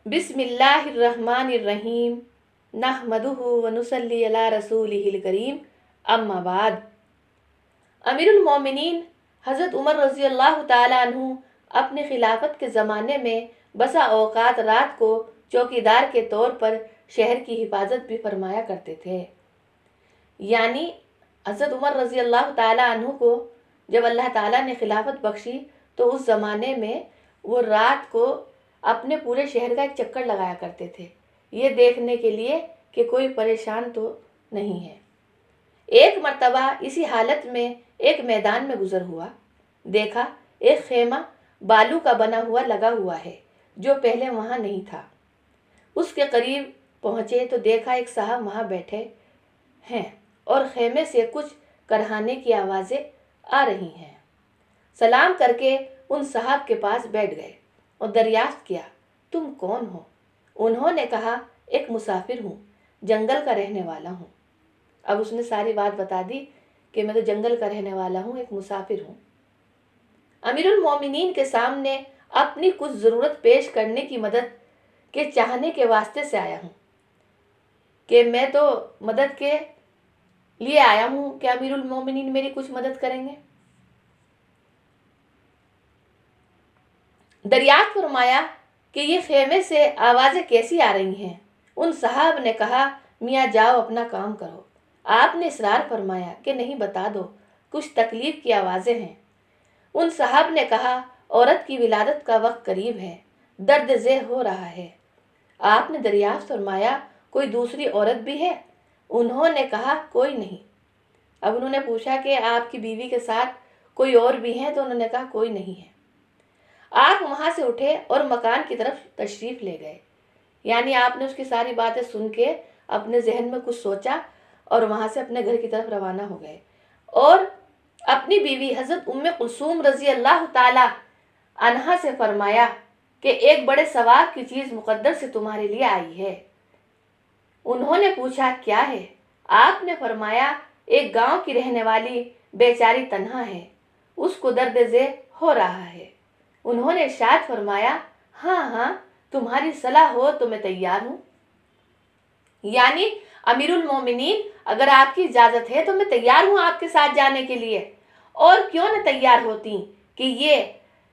بسم اللہ الرحمن الرحیم نحمدہ ونصلی علی رسولہ الکریم اما بعد۔ امیر المومنین حضرت عمر رضی اللہ تعالیٰ عنہ اپنے خلافت کے زمانے میں بسا اوقات رات کو چوکیدار کے طور پر شہر کی حفاظت بھی فرمایا کرتے تھے۔ یعنی حضرت عمر رضی اللہ تعالیٰ عنہ کو جب اللہ تعالیٰ نے خلافت بخشی تو اس زمانے میں وہ رات کو اپنے پورے شہر کا ایک چکر لگایا کرتے تھے، یہ دیکھنے کے لیے کہ کوئی پریشان تو نہیں ہے۔ ایک مرتبہ اسی حالت میں ایک میدان میں گزر ہوا، دیکھا ایک خیمہ بالو کا بنا ہوا لگا ہوا ہے جو پہلے وہاں نہیں تھا۔ اس کے قریب پہنچے تو دیکھا ایک صاحب وہاں بیٹھے ہیں اور خیمے سے کچھ کرہانے کی آوازیں آ رہی ہیں۔ سلام کر کے ان صاحب کے پاس بیٹھ گئے اور دریافت کیا، تم کون ہو؟ انہوں نے کہا، ایک مسافر ہوں، جنگل کا رہنے والا ہوں۔ اب اس نے ساری بات بتا دی کہ میں تو جنگل کا رہنے والا ہوں، ایک مسافر ہوں۔ امیر المومنین کے سامنے اپنی کچھ ضرورت پیش کرنے کی مدد کے چاہنے کے واسطے سے آیا ہوں کہ میں تو مدد کے لیے آیا ہوں کہ امیر المومنین میری کچھ مدد کریں گے۔ دریافت فرمایا کہ یہ خیمے سے آوازیں کیسی آ رہی ہیں؟ ان صاحب نے کہا، میاں جاؤ اپنا کام کرو۔ آپ نے اصرار فرمایا کہ نہیں، بتا دو، کچھ تکلیف کی آوازیں ہیں۔ ان صاحب نے کہا، عورت کی ولادت کا وقت قریب ہے، درد ذہ ہو رہا ہے۔ آپ نے دریافت فرمایا، کوئی دوسری عورت بھی ہے؟ انہوں نے کہا، کوئی نہیں۔ اب انہوں نے پوچھا کہ آپ کی بیوی کے ساتھ کوئی اور بھی ہیں؟ تو انہوں نے کہا، کوئی نہیں ہے۔ آپ وہاں سے اٹھے اور مکان کی طرف تشریف لے گئے۔ یعنی آپ نے اس کی ساری باتیں سن کے اپنے ذہن میں کچھ سوچا اور وہاں سے اپنے گھر کی طرف روانہ ہو گئے اور اپنی بیوی حضرت ام کلثوم رضی اللہ تعالی عنہا سے فرمایا کہ ایک بڑے ثواب کی چیز مقدر سے تمہارے لیے آئی ہے۔ انہوں نے پوچھا، کیا ہے؟ آپ نے فرمایا، ایک گاؤں کی رہنے والی بیچاری تنہا ہے، اس کو درد ذہ ہو رہا ہے۔ انہوں نے ارشاد فرمایا، ہاں ہاں، تمہاری صلاح ہو تو میں تیار ہوں۔ یعنی امیر المومنین، اگر آپ کی اجازت ہے تو میں تیار ہوں آپ کے ساتھ جانے کے لیے۔ اور کیوں نہ تیار ہوتی کہ یہ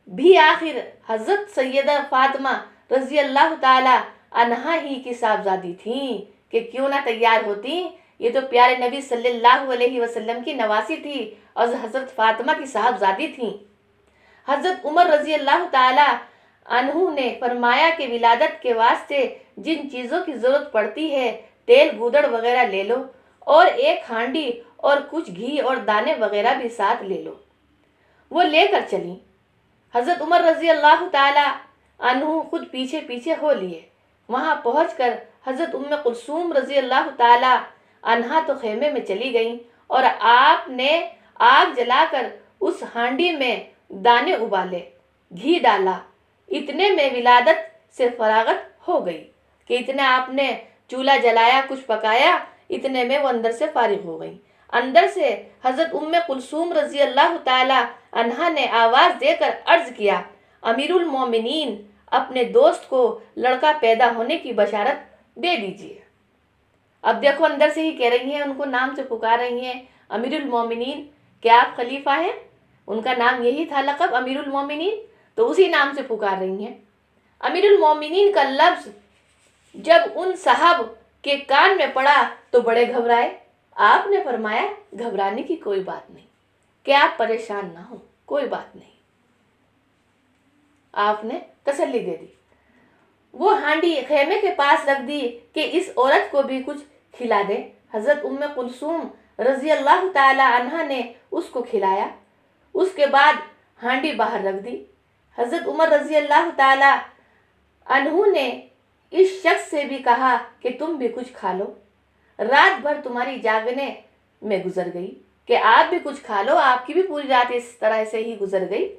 بھی آخر حضرت سیدہ فاطمہ رضی اللہ تعالی عنہا ہی کی صاحبزادی تھیں، کہ کیوں نہ تیار ہوتی، یہ تو پیارے نبی صلی اللہ علیہ وسلم کی نواسی تھی اور حضرت فاطمہ کی صاحبزادی تھیں۔ حضرت عمر رضی اللہ تعالی عنہ نے فرمایا کہ ولادت کے واسطے جن چیزوں کی ضرورت پڑتی ہے، تیل گودڑ وغیرہ لے لو اور ایک ہانڈی اور کچھ گھی اور دانے وغیرہ بھی ساتھ لے لو۔ وہ لے کر چلیں۔ حضرت عمر رضی اللہ تعالی عنہ خود پیچھے پیچھے ہو لیے۔ وہاں پہنچ کر حضرت ام کلثوم رضی اللہ تعالی عنہا تو خیمے میں چلی گئیں اور آپ نے آگ جلا کر اس ہانڈی میں دانے ابالے، گھی ڈالا۔ اتنے میں ولادت سے فراغت ہو گئی کہ اتنے آپ نے چولہا جلایا، کچھ پکایا، اتنے میں وہ اندر سے فارغ ہو گئی۔ اندر سے حضرت ام کلثوم رضی اللہ تعالی عنہا نے آواز دے کر عرض کیا، امیر المومنین، اپنے دوست کو لڑکا پیدا ہونے کی بشارت دے دیجیے۔ اب دیکھو اندر سے ہی کہہ رہی ہیں، ان کو نام سے پکار رہی ہیں، امیر المومنین، کیا آپ خلیفہ ہیں؟ ان کا نام یہی تھا، لقب امیر المومنین، تو اسی نام سے پکار رہی ہیں۔ امیر المومنین کا لفظ جب ان صاحب کے کان میں پڑا تو بڑے گھبرائے۔ آپ نے فرمایا، گھبرانے کی کوئی بات نہیں، کہ آپ پریشان نہ ہوں، کوئی بات نہیں۔ آپ نے تسلی دے دی۔ وہ ہانڈی خیمے کے پاس رکھ دی کہ اس عورت کو بھی کچھ کھلا دے۔ حضرت ام کلثوم رضی اللہ تعالی عنہا نے اس کو کھلایا۔ اس کے بعد ہانڈی باہر رکھ دی۔ حضرت عمر رضی اللہ تعالی عنہ نے اس شخص سے بھی کہا کہ تم بھی کچھ کھا لو، رات بھر تمہاری جاگنے میں گزر گئی، کہ آپ بھی کچھ کھا لو، آپ کی بھی پوری رات اس طرح سے ہی گزر گئی۔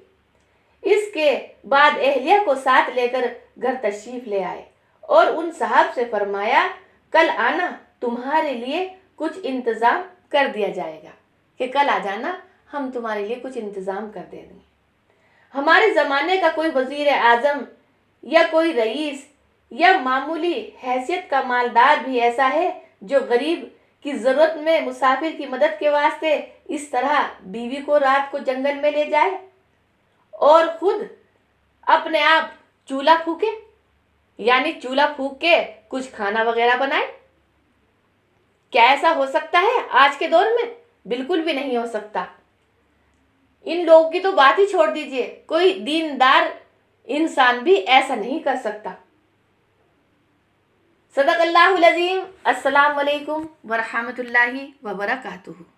اس کے بعد اہلیہ کو ساتھ لے کر گھر تشریف لے آئے اور ان صاحب سے فرمایا، کل آنا، تمہارے لیے کچھ انتظام کر دیا جائے گا، کہ کل آ جانا، ہم تمہارے لیے کچھ انتظام کر دیں گے۔ ہمارے زمانے کا کوئی وزیر اعظم یا کوئی رئیس یا معمولی حیثیت کا مالدار بھی ایسا ہے جو غریب کی ضرورت میں مسافر کی مدد کے واسطے اس طرح بیوی کو رات کو جنگل میں لے جائے اور خود اپنے آپ چولہا پھونکے، یعنی چولہا پھونک کے کچھ کھانا وغیرہ بنائے؟ کیا ایسا ہو سکتا ہے آج کے دور میں؟ بالکل بھی نہیں ہو سکتا۔ ان لوگوں کی تو بات ہی چھوڑ دیجئے، کوئی دیندار انسان بھی ایسا نہیں کر سکتا۔ صدق اللہ العظیم۔ السلام علیکم ورحمۃ اللہ وبرکاتہ۔